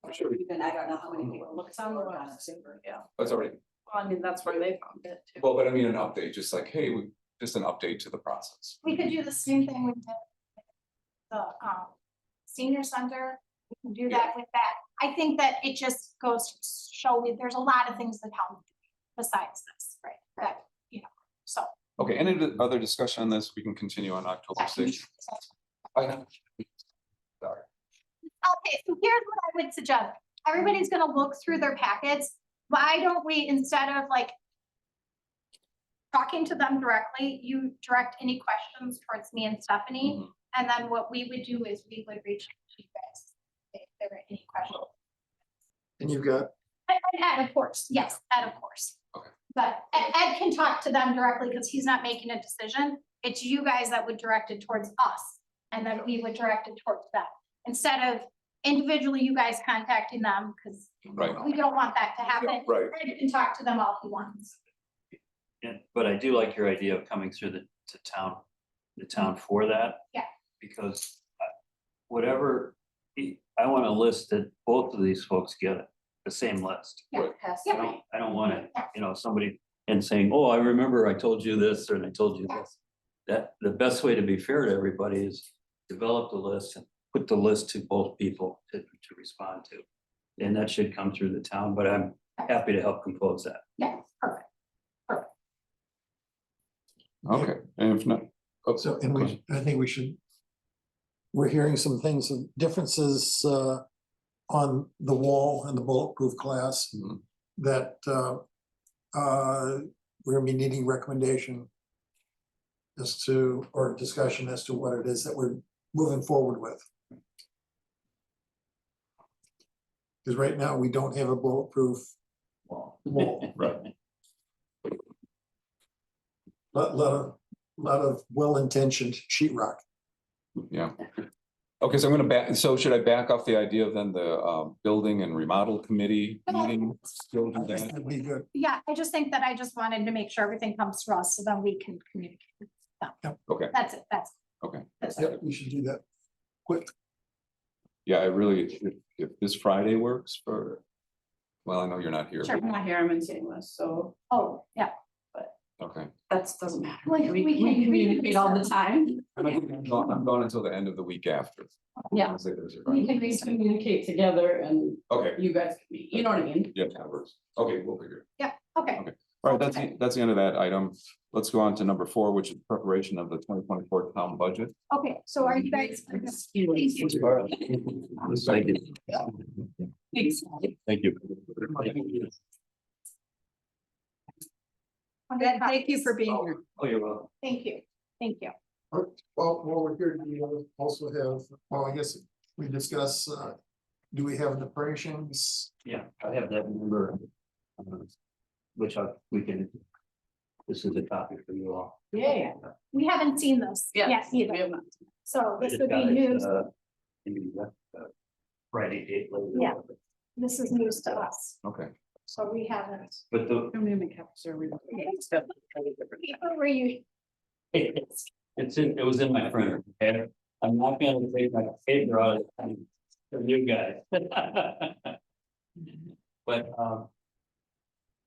I'm sure Even I don't know how many people look. It's on the website, yeah. that's already, Well, I mean, that's where they found it too. well, but I mean, an update, just like, hey, just an update to the process. We could do the same thing with the senior center. We can do that with that. I think that it just goes to show there's a lot of things that help besides this, right? That, so. Okay, any other discussion on this? We can continue on October 6th. I know. Sorry. Okay, so here's what I would suggest. Everybody's gonna look through their packets. Why don't we, instead of like talking to them directly, you direct any questions towards me and Stephanie? And then what we would do is we would reach out to you guys if there were any questions. And you've got, And Ed, of course, yes, Ed, of course. Okay. But Ed can talk to them directly because he's not making a decision. It's you guys that would direct it towards us. And then we would direct it towards them. Instead of individually you guys contacting them, because Right. we don't want that to happen. Right. Ed can talk to them all he wants. Yeah, but I do like your idea of coming through the town for that. Yeah. Because whatever, I want a list that both of these folks get it, the same list. Yeah. Yeah. I don't want it, somebody and saying, oh, I remember I told you this, or I told you this. That, the best way to be fair to everybody is develop the list and put the list to both people to respond to. And that should come through the town, but I'm happy to help compose that. Yeah, perfect. Okay, and if not. Oh, so, and I think we should. We're hearing some things, some differences on the wall and the bulletproof glass that we're gonna be needing recommendation as to, or discussion as to what it is that we're moving forward with. Because right now we don't have a bulletproof wall. Right. Lot of well-intentioned sheetrock. Yeah. Okay, so I'm gonna back, so should I back off the idea of then the building and remodel committee meeting? Still do that? That'd be good. Yeah, I just think that I just wanted to make sure everything comes to us so then we can communicate. with them. Okay, That's it, okay. that's Yeah, it. we should do that quick. Yeah, I really, if this Friday works for, well, I know you're not here. Sure, I'm not here, I'm in St. Louis, so Oh, yeah. Okay. that doesn't matter. We We can- communicate all the time. I'm gone until the end of the week after. Yeah. Wednesday, Thursday, We Friday. can communicate together and Okay, you guys can meet, you know what I mean? yeah, that works. Okay, we'll figure it. Okay, All right, that's the end of that item. Let's go on to number 4, which is preparation of the 2024 town budget. okay, so are you guys? Thank you. Thank you. Thanks. Thank you. Thank you for being here. Oh, you're welcome. Thank you, thank you. Well, while we're here, we also have, well, I guess we discuss, do we have the preparations? Yeah, I have that number. Which we can, this is a copy for you all. Yeah. We haven't seen this yet Yes, we either, have not. so I this just would got be it, news, maybe, Friday date later. Yeah. this is news to us, Okay. so we haven't. But the, I'm gonna make copies or we don't. People were you, it was in my printer, and I'm not gonna take my paper out of for you guys. But,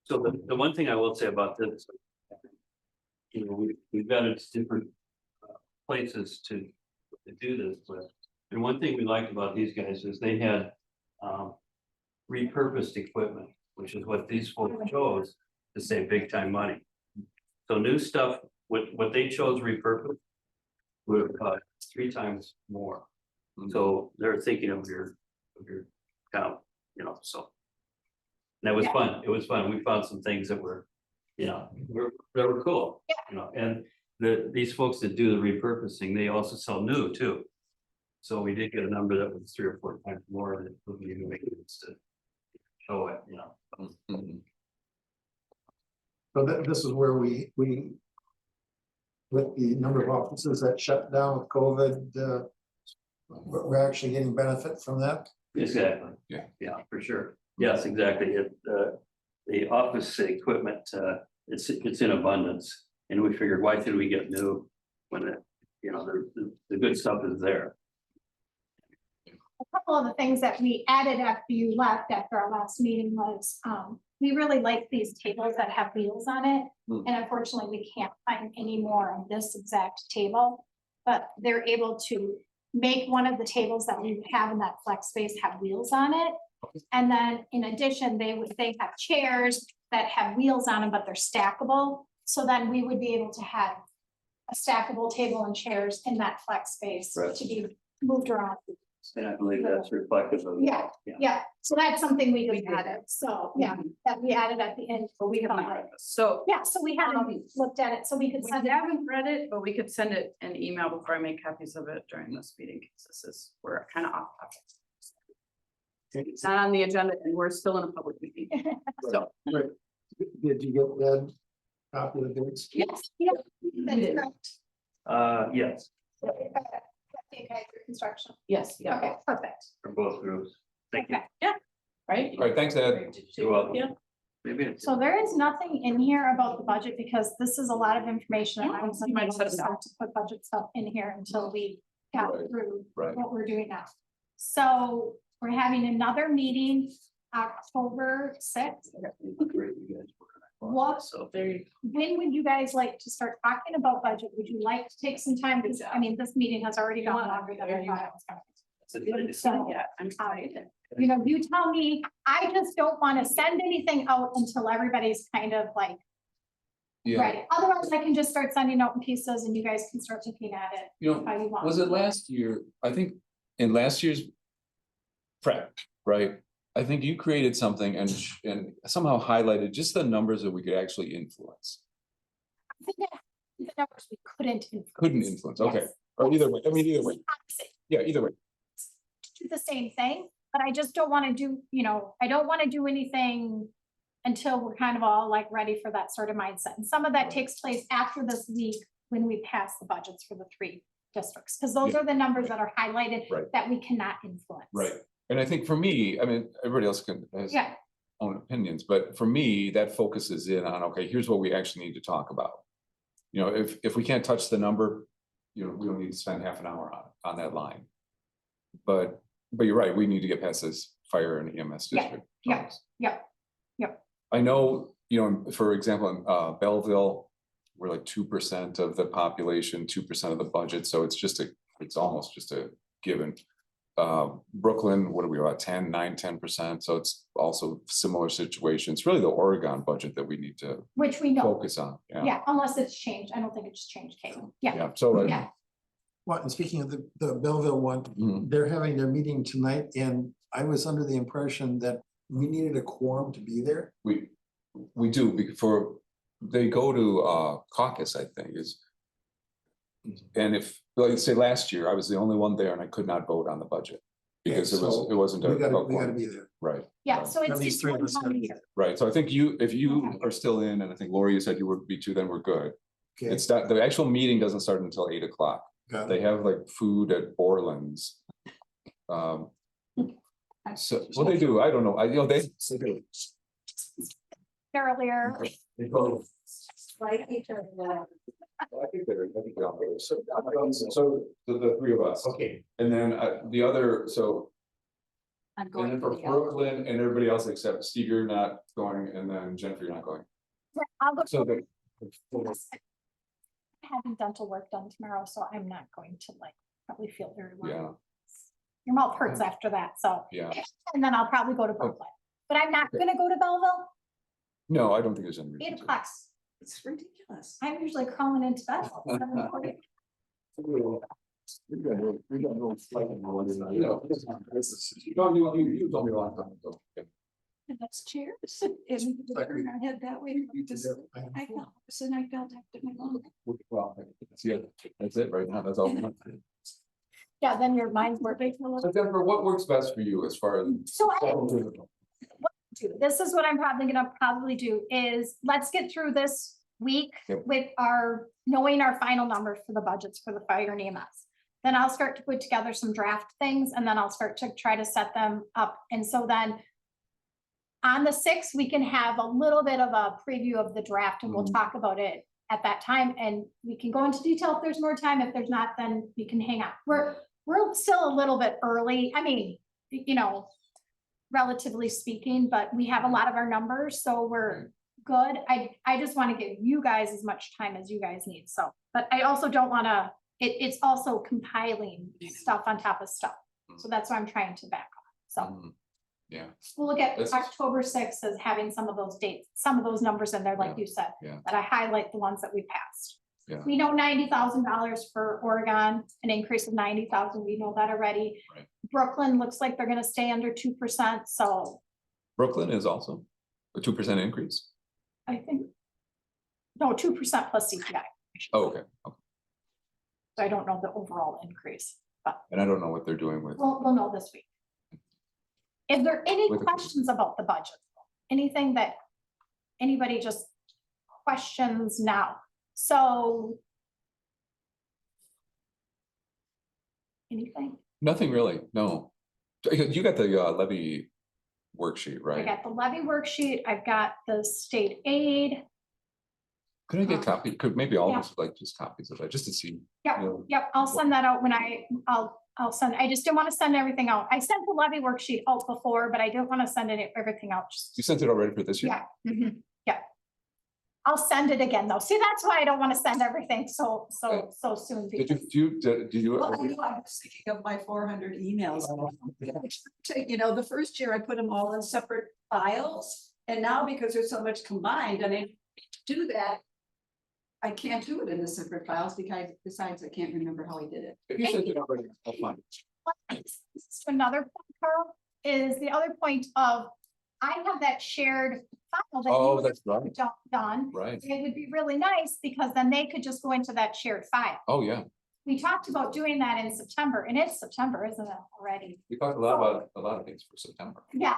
so the one thing I will say about this, we've got it different places to do this with. And one thing we liked about these guys is they had repurposed equipment, which is what these folks chose to save big time money. So new stuff, what they chose repurposed would have cost 3 times more. So they're thinking of your town, so. that was Yeah. fun. It was fun. We found some things that were, that were cool. Yeah. And these folks that do the repurposing, they also sell new too. So we did get a number that was 3 or 4 times more than it would be to make it to show it, So this is where we, with the number of offices that shut down with COVID, we're actually getting benefit from that. Exactly. Yeah. Yeah, for sure. Yes, exactly. The office equipment, it's in abundance. And we figured, why should we get new when the good stuff is there? A couple of the things that we added after you left after our last meeting was, we really like these tables that have wheels on it. And unfortunately, we can't find any more of this exact table. But they're able to make one of the tables that we have in that flex space have wheels on it. And then in addition, they have chairs that have wheels on them, but they're stackable. So then we would be able to have a stackable table and chairs in that flex space Right. to be moved around. And I believe that's reflective of. Yeah, yeah, so that's something we could add, so, yeah, that we added at the end. But we haven't read this. So Yeah, so we haven't looked at it, so we could we send it. haven't read it, but we could send it an email before I make copies of it during this meeting, because this is, we're kind of off topic. It's not on the agenda and we're still in a public meeting. So, Right. Did you get that copy of the dates? Yes, yeah. That is did. correct. Yes, Okay, construction, yes, yeah, okay, perfect. for both groups. Thank you. Okay. right? All right, thanks, Ed. You're welcome. Yeah. Maybe it's. So there is nothing in here about the budget because this is a lot of information. And I was You might going set it up. to put budget stuff in here until we got Right, through right. what we're doing now. So we're having another meeting October 6th. Great, you guys were on that. What- So When would you guys like to start talking about budget? Would you like to take some time? Because I mean, this meeting has already gone longer than I thought it was going to. So, Yeah, I'm excited. you know, you tell me, I just don't want to send anything out until everybody's kind of like Yeah, ready. Otherwise, I can just start sending out in pieces and you guys can start looking at it you know, how you want. was it last year? I think in last year's prep, right? I think you created something and somehow highlighted just the numbers that we could actually influence. I think that the numbers we couldn't influence. Couldn't influence, okay. Yes. Or either way, I mean, either way, Opposite. yeah, either way. Do the same thing, but I just don't want to do, I don't want to do anything until we're kind of all like ready for that sort of mindset. And some of that takes place after this week when we pass the budgets for the 3 districts, because those Yeah. are the numbers that are highlighted Right. that we cannot influence. Right. And I think for me, I mean, everybody else has Yeah, own opinions, but for me, that focuses in on, okay, here's what we actually need to talk about. You know, if we can't touch the number, we don't need to spend half an hour on that line. But you're right, we need to get past this fire and EMS Yeah, district. yeah, talks. yeah. I know, for example, in Belleville, we're like 2% of the population, 2% of the budget, so it's almost just a given. Brooklyn, what are we about 10%, so it's also similar situation. It's really the Oregon budget that we need to Which we know, focus on, yeah. yeah, unless it's changed. I don't think it's changed, Caitlin. Yeah, Yeah, so yeah. Well, and speaking of the Belleville one, Mhm. they're having their meeting tonight, and I was under the impression that we needed a quorum to be there. we do, they go to caucus, I think, and if, like, say, last year, I was the only one there and I could not vote on the budget. Because Okay, so it wasn't. We a gotta quorum. be there. Right. Yeah, right. so At it's least just 3 of one us time gotta a be year. Right, so I think if you Okay. are still in, and I think Lori, you said you would be too, then we're good. Okay, It's not, the actual meeting doesn't start until 8 o'clock. got They it. have like food at Borland's. So what they do, I don't know, Earlier. they go. Right, each other. I think they're all there. So the 3 of us. Okay. And then the other, so, I'm and going then to for the other. Brooklyn and everybody else except Steve, you're not going, and then Jennifer, you're not going. I'll go. So the. Having dental work done tomorrow, so I'm not going to probably feel very well. Yeah, Your mouth hurts after that, so, yeah. and then I'll probably go to Brooklyn, but I'm not gonna go to Belleville. No, I don't think there's any reason 8 to. o'clock. It's ridiculous. I'm usually crawling into bed. at 7:40. You told me a long time ago. And that's chairs and turn our head that way. I felt, and I felt after my mom. Well, that's it right now. That's all. Yeah, then your mind's working. a little. So Jennifer, what works best for you as far as? So this is what I'm probably gonna do is let's get through this week Yep. with knowing our final numbers for the budgets for the fire and EMS. Then I'll start to put together some draft things and then I'll start to try to set them up. And so then on the 6th, we can have a little bit of a preview of the draft and we'll talk about it at that time. And we can go into detail if there's more time. If there's not, then we can hang out. We're still a little bit early. I mean, you know, relatively speaking, but we have a lot of our numbers, so we're good. I just want to give you guys as much time as you guys need. So, but I also don't want to, it's also compiling stuff on top of stuff. So that's why I'm trying to back off. So Yeah, we'll look at That's- October 6th as having some of those dates, some of those numbers in there, like you said, yeah. that I highlight the ones that we passed. Yeah. We know $90,000 for Oregon, an increase of 90,000. We know that already. Right. Brooklyn looks like they're gonna stay under 2%, so Brooklyn is also a 2% increase. I think. No, 2% plus CPI. Oh, okay. Okay. So I don't know the overall increase, but And I don't know what they're doing with. we'll know this week. Is there any With the- questions about the budget? Anything that anybody just questions now? So. Anything? Nothing really, no. You got the levy worksheet, I right? got the levy worksheet, I've got the state aid. Could I get copy? Could maybe all Yeah. of us like just copies of that, just to see? Yep, you know, yep, I'll send that out when I'll send, I just didn't want to send everything out. I sent the levy worksheet out before, but I didn't want to send everything out. You sent it already for this year? Yeah, yeah. I'll send it again though. See, that's why I don't want to send everything so soon. Did because- you? Well, I knew I was thinking of my 400 emails. You know, the first year I put them all in separate files, and now because there's so much combined, and I do that. I can't do it in the separate files because besides I can't remember how I did it. If you sent it already, I'll find it. Another point, Carl, is the other point of, I have that shared file. that Oh, you that's right. Done. Right. It would be really nice because then they could just go into that shared file. Oh, yeah. We talked about doing that in September, and it's September, isn't it, already? We talked a lot about a lot of things for September. Yeah,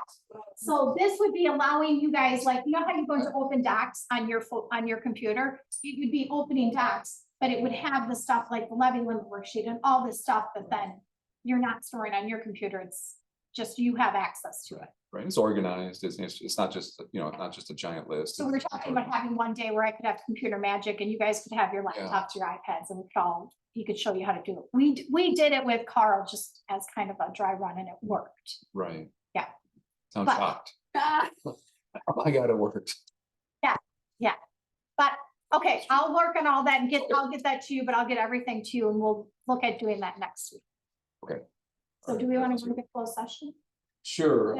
so this would be allowing you guys, like, you know how you go into open docs on your computer? It would be opening docs, but it would have the stuff like the levy limit worksheet and all this stuff that then you're not storing on your computer. It's just you have access to it. Right, it's organized, it's not just, you know, not just a giant list. So we're talking about having one day where I could have computer magic and you guys could have your laptops, your iPads, and he could show you how to do it. We did it with Carl just as kind of a dry run and it worked. Right. Yeah. Sounds But- shocked. Oh my God, it worked. Yeah, but, okay, I'll work on all that and I'll get that to you, butLl get everything to you and we'll look at doing that next week. Okay. So do we want to move to closed session? Sure.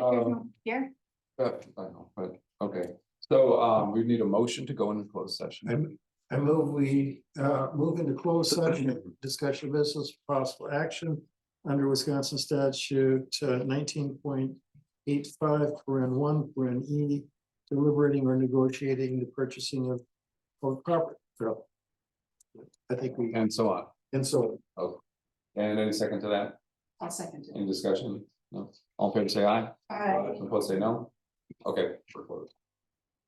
Here, I know, but, okay, so, we need a motion to go into closed session. I move we move into closed session, discussion of business, possible action under Wisconsin statute 19.85, (1), deliberating or negotiating the purchasing of property. So I think we, And so on. and so And any second to that? I'll second it. Any discussion? No? All in favor, say aye. Aye. Opposed, say no? Okay, we're closed.